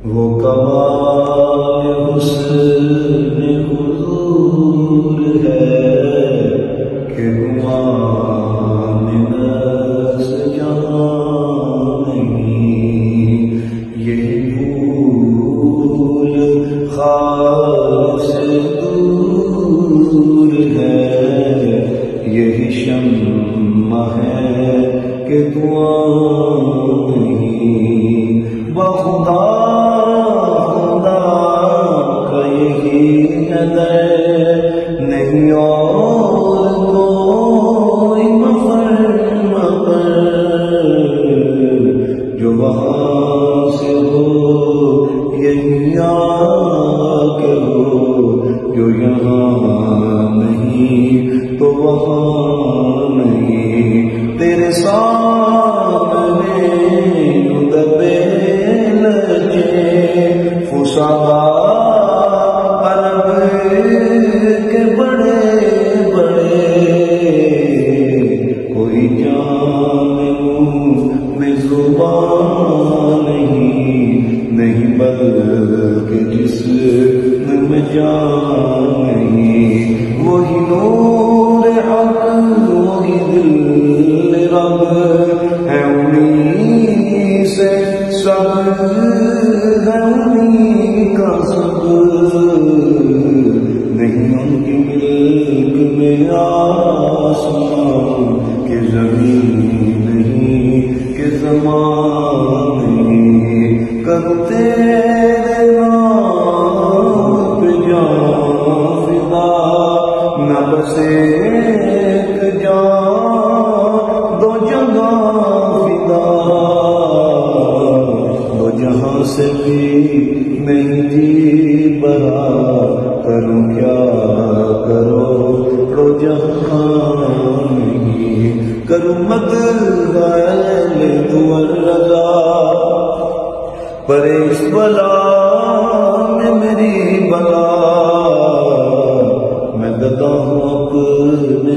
وہ کمال حسن حضور ہے کہ گمان نفس جہاں نہیں، یہی بھول خواب سے دور ہے، یہی شمع ہے کہ دعا نہیں، بخدا خدا کا یہی نظر نہیں اور کوئی مفر جو وہاں سے ہو یہی آ کے ہو، جو یہاں نہیں تو وہاں نہیں، تیرے سامنے دبے لجے فسادہ عرب کے بڑے بڑے، کوئی جان میں زبان نہیں بلکہ جسم میں جان نہیں، وہی نور حق وہی دل رب ہے، انہیں سے سب ہے، انہیں کا سب نہیں، ان کی ملک میں آسمان کہ زمین نہیں کہ زمان نہیں، کرو تیرے نام پہ جان فدا، نہ بس ایک جان دو جگہ فدا، دو جہاں سے بھی نہیں جی برا، کروں کیا کرو دو جہاں نہیں، کروں مت غیل تو الرضا، پر اس بلا میں میری بلا، میں گدا ہوں اپنے